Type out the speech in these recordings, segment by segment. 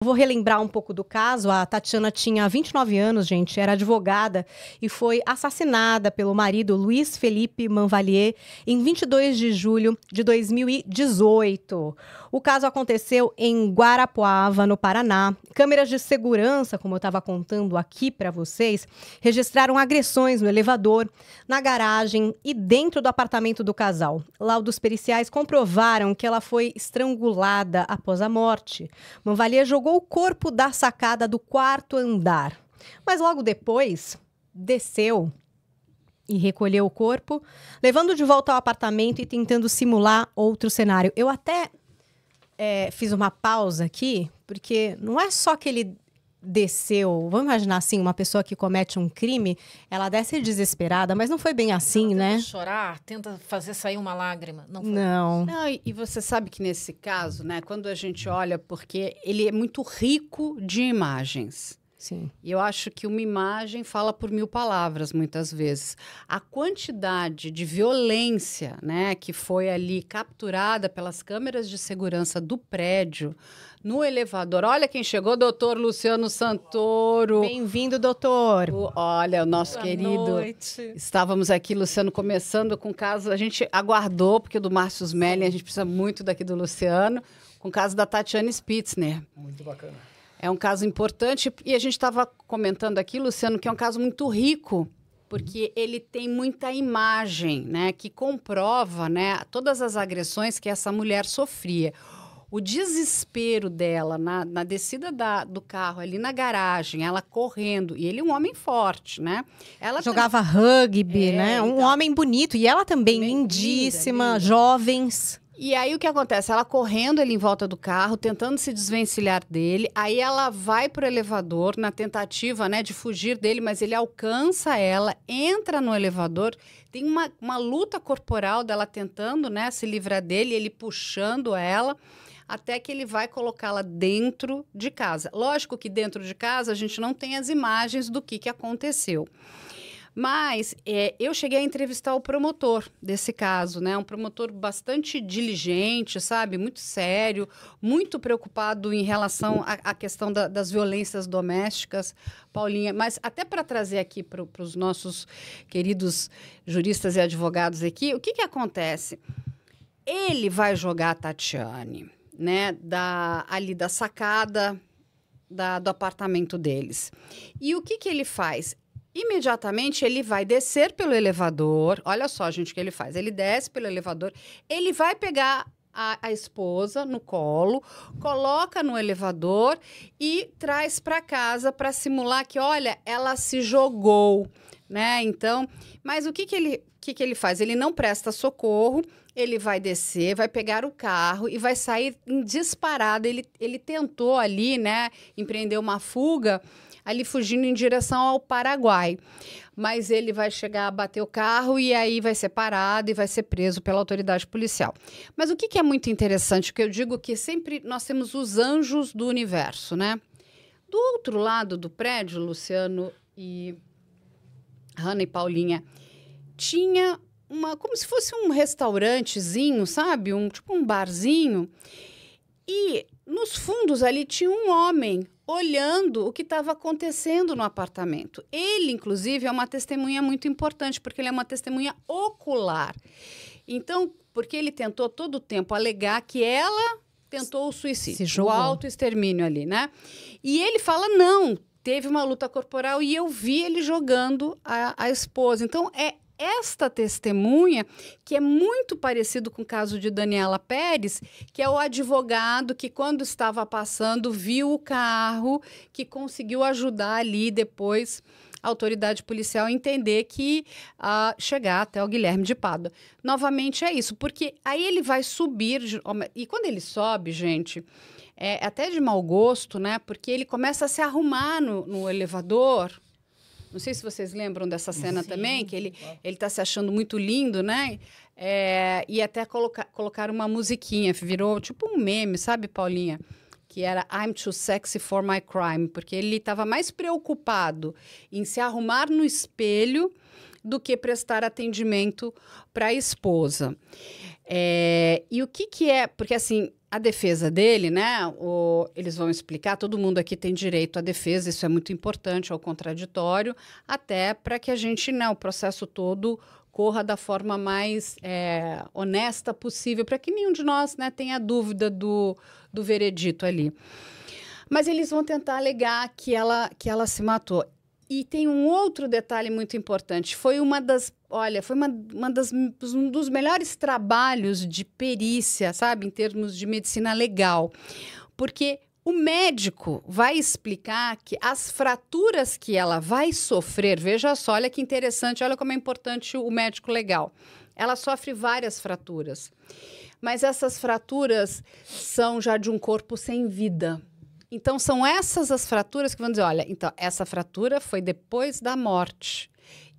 Vou relembrar um pouco do caso. A Tatiana tinha 29 anos, gente, era advogada e foi assassinada pelo marido Luiz Felipe Manvalier em 22 de julho de 2018. O caso aconteceu em Guarapuava, no Paraná. Câmeras de segurança, como eu estava contando aqui para vocês, registraram agressões no elevador, na garagem e dentro do apartamento do casal. Laudos periciais comprovaram que ela foi estrangulada após a morte. Manvalier jogou o corpo da sacada do quarto andar, mas logo depois desceu e recolheu o corpo, levando de volta ao apartamento e tentando simular outro cenário. Eu até fiz uma pausa aqui, porque não é só que ele desceu. Vamos imaginar assim, uma pessoa que comete um crime, ela desce desesperada, mas não foi bem assim, ela né? Tenta chorar, tenta fazer sair uma lágrima. Não foi Não. Não, e você sabe que nesse caso, né, quando a gente olha, porque ele é muito rico de imagens. Sim. E eu acho que uma imagem fala por 1000 palavras, muitas vezes. A quantidade de violência, né, que foi ali capturada pelas câmeras de segurança do prédio, no elevador. Olha quem chegou, doutor Luciano Santoro. Bem-vindo, doutor. Olha, o nosso Boa querido. noite. Estávamos aqui, Luciano, começando com o caso. A gente aguardou, porque do Márcio Smelling a gente precisa muito daqui do Luciano, com o caso da Tatiana Spitzner. Muito bacana. É um caso importante e a gente estava comentando aqui, Luciano, que é um caso muito rico, porque ele tem muita imagem, né, que comprova, né, todas as agressões que essa mulher sofria. O desespero dela na descida do carro, ali na garagem, ela correndo, e ele é um homem forte, né? Ela jogava rugby, né? Um então, homem bonito, e ela também linda, lindíssima, linda. jovens. E aí o que acontece? Ela correndo ele em volta do carro, tentando se desvencilhar dele. Aí ela vai pro elevador na tentativa, né, de fugir dele, mas ele alcança ela, entra no elevador. Tem uma luta corporal dela tentando, né, se livrar dele, ele puxando ela, até que ele vai colocá-la dentro de casa. Lógico que dentro de casa a gente não tem as imagens do que aconteceu. Mas eu cheguei a entrevistar o promotor desse caso, né? Um promotor bastante diligente, sabe? Muito sério, muito preocupado em relação à questão das violências domésticas, Paulinha. Mas até para trazer aqui para os nossos queridos juristas e advogados aqui, o que acontece? Ele vai jogar a Tatiane, né? Ali da sacada do apartamento deles. E o que ele faz? Imediatamente ele vai descer pelo elevador. Olha só, gente, o que ele faz. Ele desce pelo elevador, ele vai pegar a esposa no colo, coloca no elevador e traz para casa para simular que, olha, ela se jogou, né? Então, mas o que ele faz? Ele não presta socorro, ele vai descer, vai pegar o carro e vai sair em disparada. Ele tentou ali, né, empreender uma fuga, ali fugindo em direção ao Paraguai. Mas ele vai chegar a bater o carro e aí vai ser parado e vai ser preso pela autoridade policial. Mas o que é muito interessante, que eu digo que sempre nós temos os anjos do universo, né? Do outro lado do prédio, Luciano e Hanna e Paulinha, tinha como se fosse um restaurantezinho, sabe? Tipo um barzinho. E nos fundos ali tinha um homem olhando o que estava acontecendo no apartamento. Ele, inclusive, é uma testemunha muito importante, porque ele é uma testemunha ocular. Então, porque ele tentou todo o tempo alegar que ela tentou o suicídio, o autoextermínio ali, né? E ele fala, não, teve uma luta corporal e eu vi ele jogando a esposa. Então, esta testemunha, que é muito parecido com o caso de Daniela Pérez, que é o advogado que, quando estava passando, viu o carro, que conseguiu ajudar ali depois a autoridade policial a entender que chegar até o Guilherme de Pádua. Novamente é isso, porque aí ele vai subir, e quando ele sobe, gente, é até de mau gosto, né? Porque ele começa a se arrumar no elevador. Não sei se vocês lembram dessa cena. Sim, também, que ele está se achando muito lindo, né? E até colocar uma musiquinha, virou tipo um meme, sabe, Paulinha? Que era I'm too sexy for my crime, porque ele estava mais preocupado em se arrumar no espelho do que prestar atendimento para a esposa. E o que é... Porque, assim, a defesa dele, né? Eles vão explicar, todo mundo aqui tem direito à defesa, isso é muito importante, ao contraditório, até para que a gente, né, o processo todo corra da forma mais honesta possível, para que nenhum de nós, né, tenha dúvida do veredito ali. Mas eles vão tentar alegar que ela se matou. E tem um outro detalhe muito importante. Foi um dos melhores trabalhos de perícia, sabe, em termos de medicina legal. Porque o médico vai explicar que as fraturas que ela vai sofrer, veja só, olha que interessante, olha como é importante o médico legal. Ela sofre várias fraturas, mas essas fraturas são já de um corpo sem vida. Então, são essas as fraturas que vão dizer, olha, então, essa fratura foi depois da morte.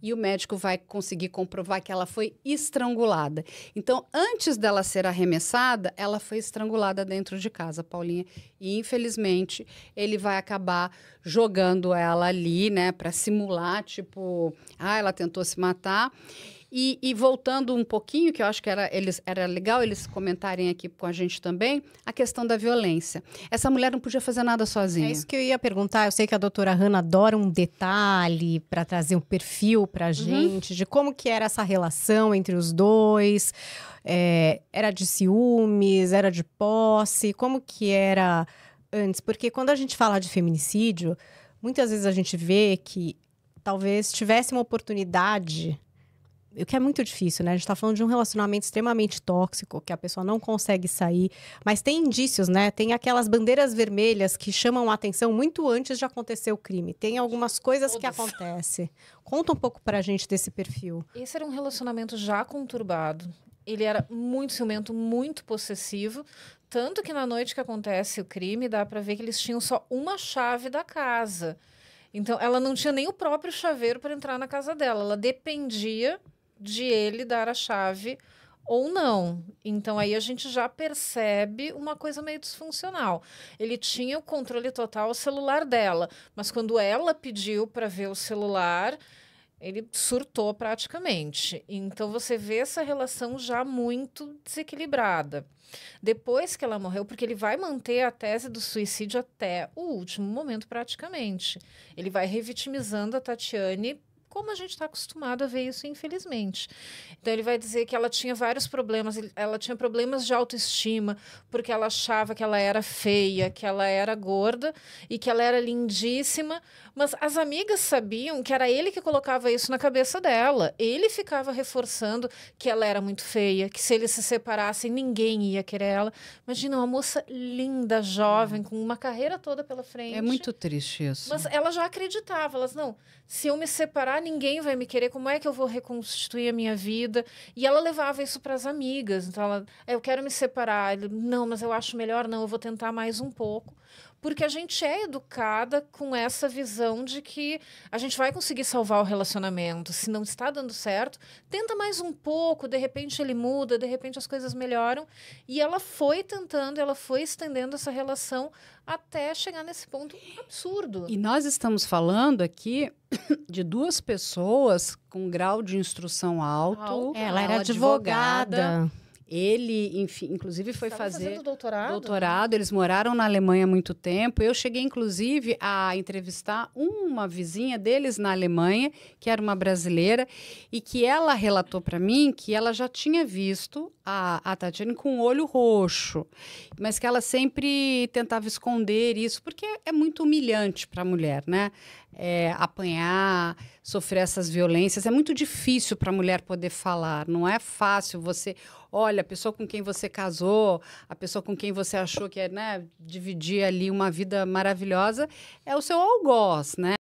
E o médico vai conseguir comprovar que ela foi estrangulada. Então, antes dela ser arremessada, ela foi estrangulada dentro de casa, Paulinha. E, infelizmente, ele vai acabar jogando ela ali, né, para simular, tipo, ela tentou se matar. E voltando um pouquinho, que eu acho que era legal eles comentarem aqui com a gente também, a questão da violência. Essa mulher não podia fazer nada sozinha. É isso que eu ia perguntar. Eu sei que a doutora Hannah adora um detalhe para trazer um perfil para a gente, de como que era essa relação entre os dois. Era de ciúmes, era de posse, como que era antes? Porque quando a gente fala de feminicídio, muitas vezes a gente vê que talvez tivesse uma oportunidade... O que é muito difícil, né? A gente tá falando de um relacionamento extremamente tóxico, que a pessoa não consegue sair. Mas tem indícios, né? Tem aquelas bandeiras vermelhas que chamam a atenção muito antes de acontecer o crime. Tem algumas coisas que acontecem. Conta um pouco pra gente desse perfil. Esse era um relacionamento já conturbado. Ele era muito ciumento, muito possessivo. Tanto que na noite que acontece o crime, dá pra ver que eles tinham só uma chave da casa. Então, ela não tinha nem o próprio chaveiro para entrar na casa dela. Ela dependia de ele dar a chave ou não. Então, aí a gente já percebe uma coisa meio disfuncional. Ele tinha o controle total do celular dela, mas quando ela pediu para ver o celular, ele surtou praticamente. Então, você vê essa relação já muito desequilibrada. Depois que ela morreu, porque ele vai manter a tese do suicídio até o último momento, praticamente. Ele vai revitimizando a Tatiane, como a gente está acostumado a ver isso, infelizmente. Então, ele vai dizer que ela tinha vários problemas. Ela tinha problemas de autoestima, porque ela achava que ela era feia, que ela era gorda e que ela era lindíssima. Mas as amigas sabiam que era ele que colocava isso na cabeça dela. Ele ficava reforçando que ela era muito feia, que se eles se separassem, ninguém ia querer ela. Imagina, uma moça linda, jovem, com uma carreira toda pela frente. É muito triste isso. Mas ela já acreditava. Elas, não, se eu me separar, ninguém vai me querer. Como é que eu vou reconstituir a minha vida? E ela levava isso para as amigas. Então, ela, eu quero me separar. Ele, não, mas eu acho melhor não, eu vou tentar mais um pouco. Porque a gente é educada com essa visão de que a gente vai conseguir salvar o relacionamento. Se não está dando certo, tenta mais um pouco, de repente ele muda, de repente as coisas melhoram. E ela foi tentando, ela foi estendendo essa relação até chegar nesse ponto absurdo. E nós estamos falando aqui de duas pessoas com grau de instrução alto. Ela era advogada. Ele, enfim, inclusive foi fazer doutorado. Eles moraram na Alemanha há muito tempo. Eu cheguei, inclusive, a entrevistar uma vizinha deles na Alemanha, que era uma brasileira, e que ela relatou para mim que ela já tinha visto a Tatiane com o olho roxo, mas que ela sempre tentava esconder isso, porque é muito humilhante para a mulher, né? Apanhar, sofrer essas violências. É muito difícil para a mulher poder falar. Não é fácil você... Olha, a pessoa com quem você casou, a pessoa com quem você achou que ia, né, dividir ali uma vida maravilhosa, é o seu algoz, né?